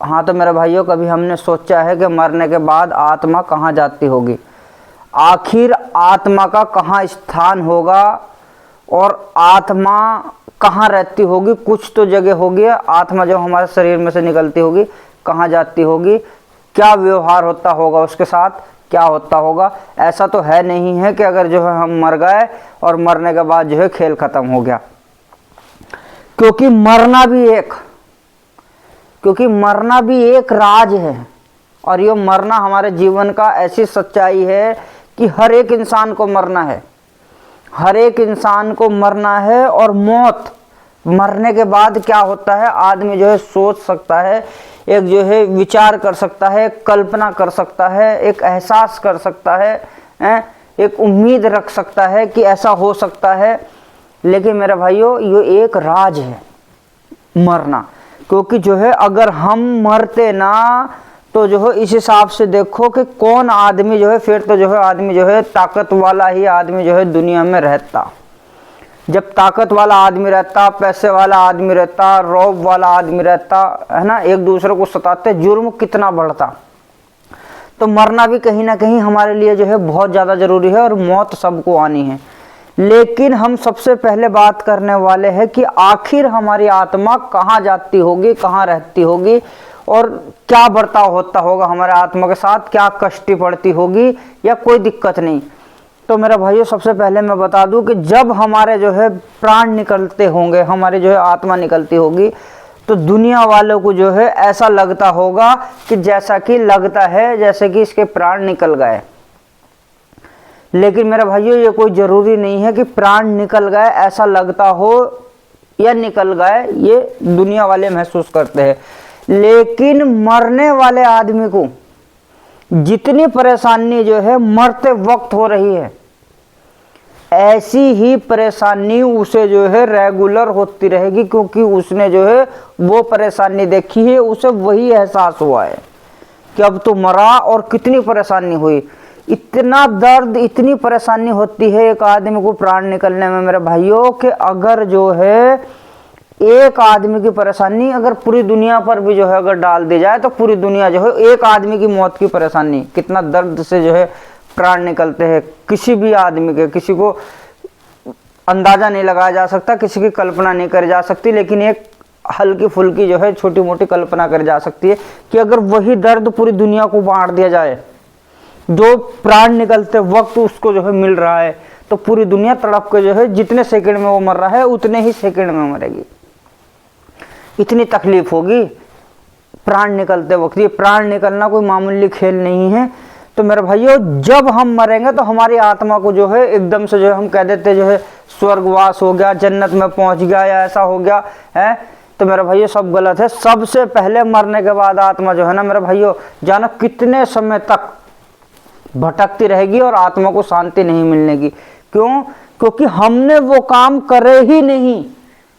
हाँ तो मेरे भाइयों, कभी हमने सोचा है कि मरने के बाद आत्मा कहाँ जाती होगी? आखिर आत्मा का कहाँ स्थान होगा और आत्मा कहाँ रहती होगी? कुछ तो जगह होगी। आत्मा जो हमारे शरीर में से निकलती होगी कहाँ जाती होगी? क्या व्यवहार होता होगा उसके साथ? क्या होता होगा? ऐसा तो है नहीं है कि अगर जो है हम मर गए और मरने के बाद जो है खेल खत्म हो गया। क्योंकि मरना भी एक राज है। और ये मरना हमारे जीवन का ऐसी सच्चाई है कि हर एक इंसान को मरना है, हर एक इंसान को मरना है। और मरने के बाद क्या होता है, आदमी जो है सोच सकता है, एक जो है विचार कर सकता है, कल्पना कर सकता है, एक एहसास कर सकता है, एक उम्मीद रख सकता है कि ऐसा हो सकता है। लेकिन मेरे भाइयों, ये एक राज है मरना। क्योंकि जो है अगर हम मरते ना तो जो है इस हिसाब से देखो कि कौन आदमी जो है, फिर तो जो है आदमी जो है ताकत वाला ही आदमी जो है दुनिया में रहता। जब ताकत वाला आदमी रहता, पैसे वाला आदमी रहता, रौब वाला आदमी रहता है ना, एक दूसरे को सताते, जुर्म कितना बढ़ता। तो मरना भी कहीं ना कहीं हमारे लिए जो है बहुत ज़्यादा ज़रूरी है और मौत सबको आनी है। लेकिन हम सबसे पहले बात करने वाले हैं कि आखिर हमारी आत्मा कहाँ जाती होगी, कहाँ रहती होगी और क्या बर्ताव होता होगा हमारे आत्मा के साथ, क्या कष्टी पड़ती होगी या कोई दिक्कत नहीं। तो मेरा भाइयों, सबसे पहले मैं बता दूं कि जब हमारे जो है प्राण निकलते होंगे, हमारी जो है आत्मा निकलती होगी, तो दुनिया वालों को जो है ऐसा लगता होगा कि जैसा कि लगता है जैसे कि इसके प्राण निकल गए। लेकिन मेरे भाइयों, ये कोई ज़रूरी नहीं है कि प्राण निकल गए ऐसा लगता हो या निकल गए, ये दुनिया वाले महसूस करते हैं। लेकिन मरने वाले आदमी को जितनी परेशानी जो है मरते वक्त हो रही है, ऐसी ही परेशानी उसे जो है रेगुलर होती रहेगी। क्योंकि उसने जो है वो परेशानी देखी है, उसे वही एहसास हुआ है कि अब तो मरा और कितनी परेशानी हुई। इतना दर्द, इतनी परेशानी होती है एक आदमी को प्राण निकलने में मेरे भाइयों, कि अगर जो है एक आदमी की परेशानी अगर पूरी दुनिया पर भी जो है अगर डाल दी जाए, तो पूरी दुनिया जो है एक आदमी की मौत की परेशानी, कितना दर्द से जो है प्राण निकलते हैं किसी भी आदमी के, किसी को अंदाजा नहीं लगाया जा सकता, किसी की कल्पना नहीं करी जा सकती। लेकिन एक हल्की फुल्की जो है छोटी मोटी कल्पना करी जा सकती है कि अगर वही दर्द पूरी दुनिया को बांट दिया जाए, जो प्राण निकलते वक्त उसको जो है मिल रहा है, तो पूरी दुनिया तड़प के जो है जितने सेकंड में वो मर रहा है उतने ही सेकंड में मरेगी। इतनी तकलीफ होगी प्राण निकलते वक्त। ये प्राण निकलना कोई मामूली खेल नहीं है। तो मेरे भाइयों, जब हम मरेंगे तो हमारी आत्मा को जो है एकदम से जो है हम कह देते जो है स्वर्गवास हो गया, जन्नत में पहुंच गया या ऐसा हो गया है। तो मेरे भाइयों, सब गलत है। सबसे पहले मरने के बाद आत्मा जो है ना मेरे भाइयों, जानो कितने समय तक भटकती रहेगी और आत्मा को शांति नहीं मिलने की। क्यों? क्योंकि हमने वो काम करे ही नहीं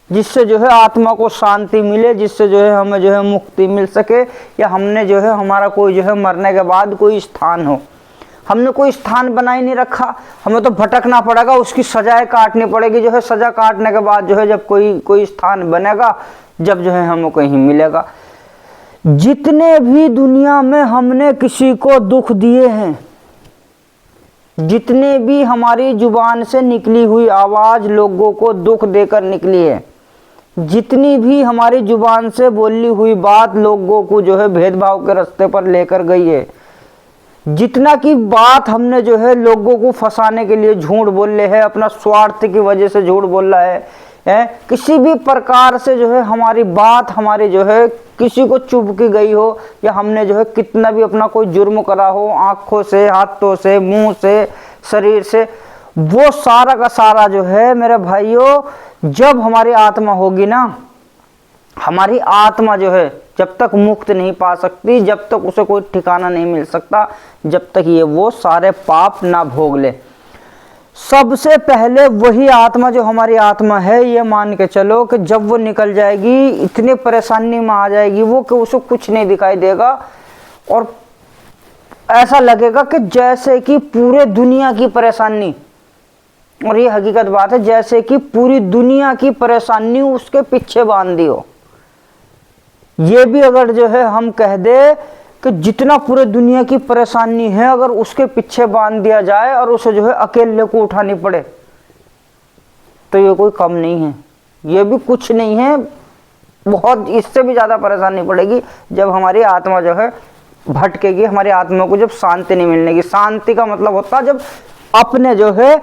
जिससे जो है आत्मा को शांति मिले, जिससे जो है हमें जो है मुक्ति मिल सके, या हमने जो है हमारा कोई जो है मरने के बाद कोई स्थान हो। हमने कोई स्थान बना ही नहीं रखा, हमें तो भटकना पड़ेगा, उसकी सजाएं काटनी पड़ेगी। जो है सजा काटने के बाद जो है जब कोई स्थान बनेगा, जब जो है हमें कहीं मिलेगा। जितने भी दुनिया में हमने किसी को दुख दिए हैं, जितने भी हमारी जुबान से निकली हुई आवाज लोगों को दुख देकर निकली है, जितनी भी हमारी जुबान से बोली हुई बात लोगों को जो है भेदभाव के रास्ते पर लेकर गई है, जितना की बात हमने जो है लोगों को फंसाने के लिए झूठ बोले हैं, अपना स्वार्थ की वजह से झूठ बोला है, किसी भी प्रकार से जो है हमारी बात हमारी जो है किसी को चुभ की गई हो, या हमने जो है कितना भी अपना कोई जुर्म करा हो, आंखों से, हाथों से, मुंह से, शरीर से, वो सारा का सारा जो है मेरे भाइयों, जब हमारी आत्मा होगी ना, हमारी आत्मा जो है जब तक मुक्त नहीं पा सकती, जब तक उसे कोई ठिकाना नहीं मिल सकता, जब तक ये वो सारे पाप ना भोग ले। सबसे पहले वही आत्मा जो हमारी आत्मा है, ये मान के चलो कि जब वो निकल जाएगी, इतनी परेशानी में आ जाएगी वो कि उसे कुछ नहीं दिखाई देगा और ऐसा लगेगा कि जैसे कि पूरे दुनिया की परेशानी, और ये हकीकत बात है, जैसे कि पूरी दुनिया की परेशानी उसके पीछे बांध दी हो। ये भी अगर जो है हम कह दे कि जितना पूरे दुनिया की परेशानी है अगर उसके पीछे बांध दिया जाए और उसे जो है अकेले को उठानी पड़े तो ये कोई कम नहीं है, ये भी कुछ नहीं है। बहुत इससे भी ज़्यादा परेशानी पड़ेगी जब हमारी आत्मा जो है भटकेगी, हमारी आत्मा को जब शांति नहीं मिलने की। शांति का मतलब होता है जब अपने जो है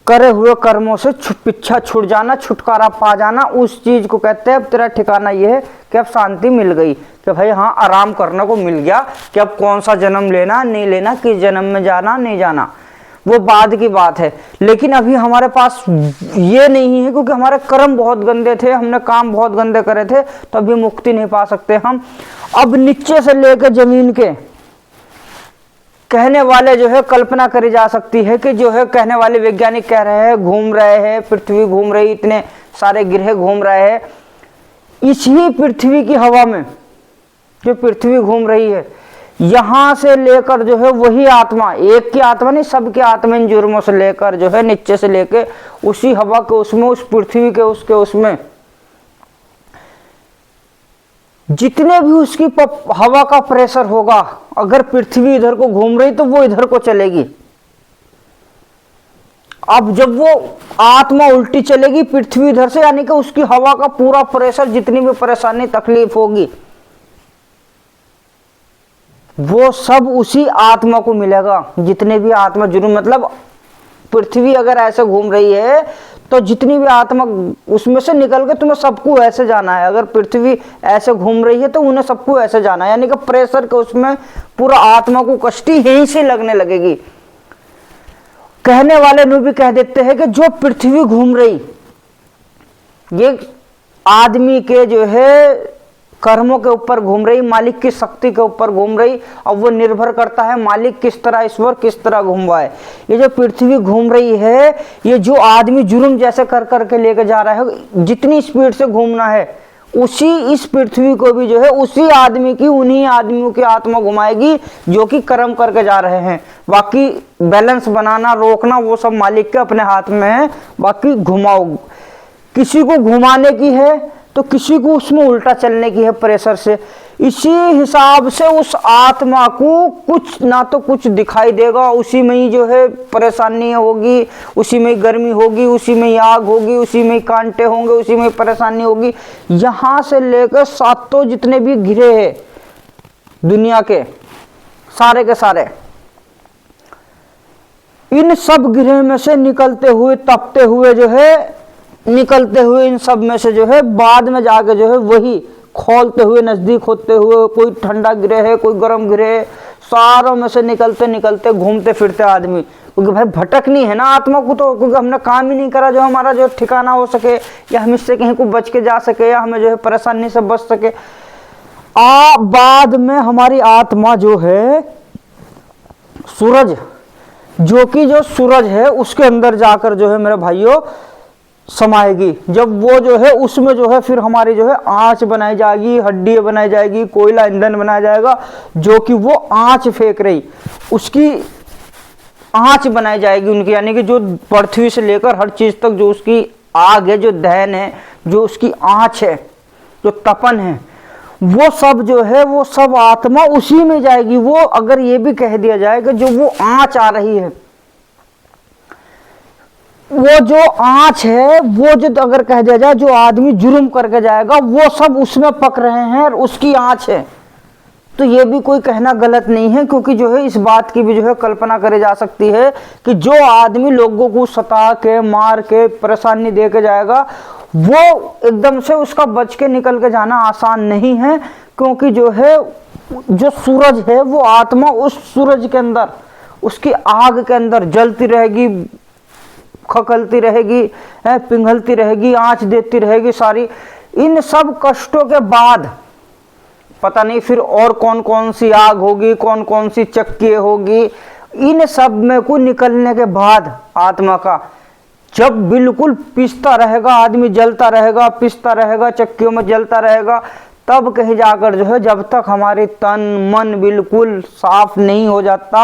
करे हुए कर्मों से पीछा छूट जाना, छुटकारा पा जाना, उस चीज को कहते हैं अब तेरा ठिकाना ये है कि अब शांति मिल गई, कि भाई हाँ आराम करने को मिल गया, कि अब कौन सा जन्म लेना नहीं लेना, किस जन्म में जाना नहीं जाना, वो बाद की बात है। लेकिन अभी हमारे पास ये नहीं है क्योंकि हमारे कर्म बहुत गंदे थे, हमने काम बहुत गंदे करे थे, तो अभी मुक्ति नहीं पा सकते हम। अब नीचे से लेकर जमीन के कहने वाले जो है कल्पना करी जा सकती है कि जो है कहने वाले वैज्ञानिक कह रहे हैं, घूम रहे हैं, पृथ्वी घूम रही, इतने सारे ग्रह घूम रहे हैं, इसी पृथ्वी की हवा में जो पृथ्वी घूम रही है, यहां से लेकर जो है वही आत्मा, एक की आत्मा नहीं सबकी आत्मा, इन जुर्मों से लेकर जो है नीचे से लेकर उसी हवा के उसमें, उस पृथ्वी के उसके उसमें जितने भी उसकी हवा का प्रेशर होगा, अगर पृथ्वी इधर को घूम रही तो वो इधर को चलेगी। अब जब वो आत्मा उल्टी चलेगी पृथ्वी इधर से, यानी कि उसकी हवा का पूरा प्रेशर, जितनी भी परेशानी तकलीफ होगी वो सब उसी आत्मा को मिलेगा। जितने भी आत्मा जुर्म, मतलब पृथ्वी अगर ऐसे घूम रही है तो जितनी भी आत्मा उसमें से निकल के तुम्हें सबको ऐसे जाना है। अगर पृथ्वी ऐसे घूम रही है तो उन्हें सबको ऐसे जाना है, यानी कि प्रेशर के उसमें पूरा आत्मा को कष्टी यहीं से लगने लगेगी। कहने वाले नु भी कह देते हैं कि जो पृथ्वी घूम रही, ये आदमी के जो है कर्मों के ऊपर घूम रही, मालिक की शक्ति के ऊपर घूम रही। अब वो निर्भर करता है मालिक किस तरह, ईश्वर किस तरह घुमवाए। ये जो पृथ्वी घूम रही है, ये जो आदमी जुर्म जैसे कर करके लेके जा रहा है, जितनी स्पीड से घूमना है उसी इस पृथ्वी को भी जो है उसी आदमी की, उन्हीं आदमियों की आत्मा घुमाएगी जो कि कर्म करके जा रहे हैं। बाकी बैलेंस बनाना रोकना वो सब मालिक के अपने हाथ में है। बाकी घुमाओ, किसी को घुमाने की है तो किसी को उसमें उल्टा चलने की है प्रेशर से। इसी हिसाब से उस आत्मा को कुछ ना तो कुछ दिखाई देगा, उसी में ही जो है परेशानी होगी, उसी में ही गर्मी होगी, उसी में ही आग होगी, उसी में ही कांटे होंगे, उसी में ही परेशानी होगी। यहाँ से लेकर सातों जितने भी गिरे हैं दुनिया के सारे, इन सब गिरे में से निकलते हुए, तपते हुए जो है, निकलते हुए इन सब में से जो है बाद में जाके जो है वही खोलते हुए, नजदीक होते हुए, कोई ठंडा गिरे है, कोई गर्म गिरे है, सारों में से निकलते निकलते घूमते फिरते आदमी, क्योंकि भाई भटकनी है ना आत्मा को, तो क्योंकि हमने काम ही नहीं करा जो हमारा जो ठिकाना हो सके, या हम इससे कहीं को बच के जा सके, या हमें जो है परेशानी से बच सके। बाद में हमारी आत्मा जो है सूरज, जो कि जो सूरज है उसके अंदर जाकर जो है मेरे भाइयों समाएगी। जब वो जो है उसमें जो है फिर हमारी जो है आंच बनाई जाएगी, हड्डी बनाई जाएगी, कोयला ईंधन बनाया जाएगा, जो कि वो आंच फेंक रही उसकी आंच बनाई जाएगी उनकी, यानी कि जो पृथ्वी से लेकर हर चीज तक जो उसकी आग है, जो दहन है, जो उसकी आंच है, जो तपन है, वो सब जो है वो सब आत्मा उसी में जाएगी। वो अगर ये भी कह दिया जाए कि जो वो आंच आ रही है, वो जो आंच है, वो जो अगर कह दिया जाए जो आदमी जुर्म करके जाएगा वो सब उसमें पक रहे हैं और उसकी आंच है, तो ये भी कोई कहना गलत नहीं है। क्योंकि जो है इस बात की भी जो है कल्पना करी जा सकती है कि जो आदमी लोगों को सता के, मार के, परेशानी दे के जाएगा, वो एकदम से उसका बच के निकल के जाना आसान नहीं है। क्योंकि जो है जो सूरज है वो आत्मा उस सूरज के अंदर, उसकी आग के अंदर जलती रहेगी, खखलती रहेगी, पिघलती रहेगी, आंच देती रहेगी सारी। इन सब कष्टों के बाद पता नहीं फिर और कौन कौन सी आग होगी, कौन कौन सी चक्की होगी। इन सब में को निकलने के बाद आत्मा का जब बिल्कुल पिसता रहेगा, आदमी जलता रहेगा, पिसता रहेगा, चक्कियों में जलता रहेगा, तब कहीं जाकर जो है जब तक हमारी तन मन बिल्कुल साफ नहीं हो जाता,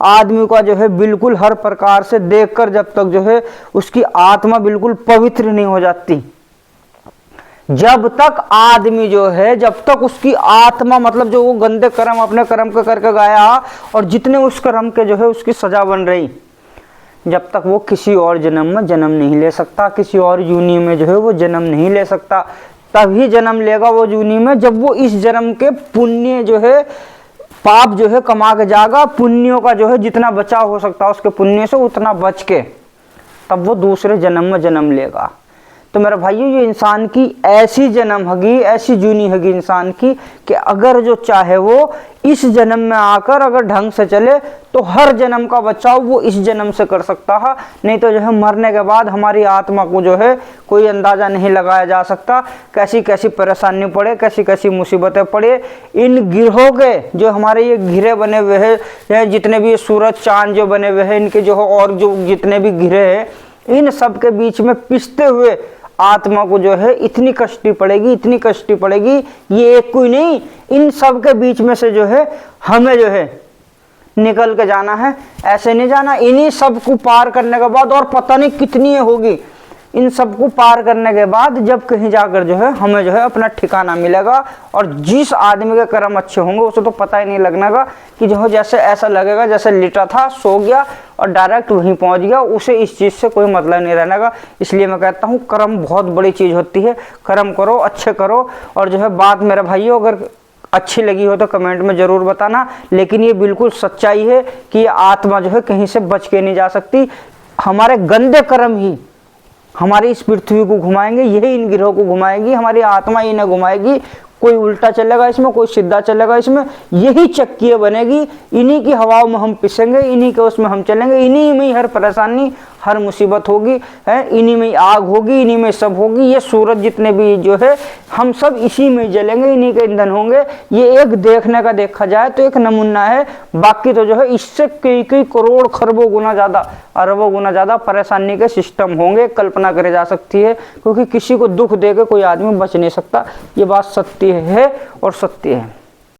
आदमी का जो है बिल्कुल हर प्रकार से देखकर जब तक जो है उसकी आत्मा बिल्कुल पवित्र नहीं हो जाती, जब तक आदमी जो है, जब तक उसकी आत्मा, मतलब जो वो गंदे कर्म अपने कर्म के करके गया और जितने उस कर्म के जो है उसकी सजा बन रही, जब तक वो किसी और जन्म में जन्म नहीं ले सकता, किसी और यूनि में जो है वो जन्म नहीं ले सकता। तभी जन्म लेगा वो यूनि में जब वो इस जन्म के पुण्य जो है, पाप जो है कमा के जाएगा, पुण्यों का जो है जितना बचाव हो सकता है उसके पुण्य से उतना बच के तब वो दूसरे जन्म में जन्म लेगा। तो मेरे भाइयों, ये इंसान की ऐसी जन्म होगी, ऐसी जूनी होगी इंसान की कि अगर जो चाहे वो इस जन्म में आकर अगर ढंग से चले तो हर जन्म का बचाव वो इस जन्म से कर सकता है। नहीं तो जो है मरने के बाद हमारी आत्मा को जो है कोई अंदाज़ा नहीं लगाया जा सकता, कैसी कैसी परेशानी पड़े, कैसी कैसी मुसीबतें पड़े। इन गिरोह के जो हमारे ये घिरे बने हुए हैं, जितने भी ये सूरज चांद जो बने हुए हैं, इनके जो है और जो जितने भी घिरे हैं, इन सब के बीच में पिसते हुए आत्मा को जो है इतनी कष्टी पड़ेगी, इतनी कष्टी पड़ेगी। ये एक कोई नहीं, इन सब के बीच में से जो है हमें जो है निकल के जाना है। ऐसे नहीं जाना, इन्हीं सब को पार करने के बाद, और पता नहीं कितनी होगी, इन सब को पार करने के बाद जब कहीं जाकर जो है हमें जो है अपना ठिकाना मिलेगा। और जिस आदमी के कर्म अच्छे होंगे उसे तो पता ही नहीं लगने का कि जो है जैसे ऐसा लगेगा जैसे लेटा था, सो गया और डायरेक्ट वहीं पहुंच गया, उसे इस चीज़ से कोई मतलब नहीं रहने का। इसलिए मैं कहता हूँ कर्म बहुत बड़ी चीज़ होती है। कर्म करो, अच्छे करो। और जो है बात मेरे भाइयों अगर अच्छी लगी हो तो कमेंट में ज़रूर बताना। लेकिन ये बिल्कुल सच्चाई है कि ये आत्मा जो है कहीं से बच के नहीं जा सकती। हमारे गंदे कर्म ही हमारी इस पृथ्वी को घुमाएंगे, यही इन गिरोह को घुमाएगी, हमारी आत्मा इन्हें घुमाएगी। कोई उल्टा चलेगा इसमें, कोई सीधा चलेगा इसमें, यही चक्की बनेगी। इन्हीं की हवाओं में हम पिसेंगे, इन्हीं के उसमें हम चलेंगे, इन्हीं में ही हर परेशानी, हर मुसीबत होगी, है इन्हीं में आग होगी, इन्हीं में सब होगी। ये सूरज जितने भी जो है हम सब इसी में जलेंगे, इन्हीं के ईंधन होंगे। ये एक देखने का देखा जाए तो एक नमूना है, बाकी तो जो है इससे कई कई करोड़ खरबों गुना ज़्यादा, अरबों गुना ज़्यादा परेशानी के सिस्टम होंगे, कल्पना करी जा सकती है। क्योंकि किसी को दुख दे के कोई आदमी बच नहीं सकता। ये बात सत्य है और सत्य है।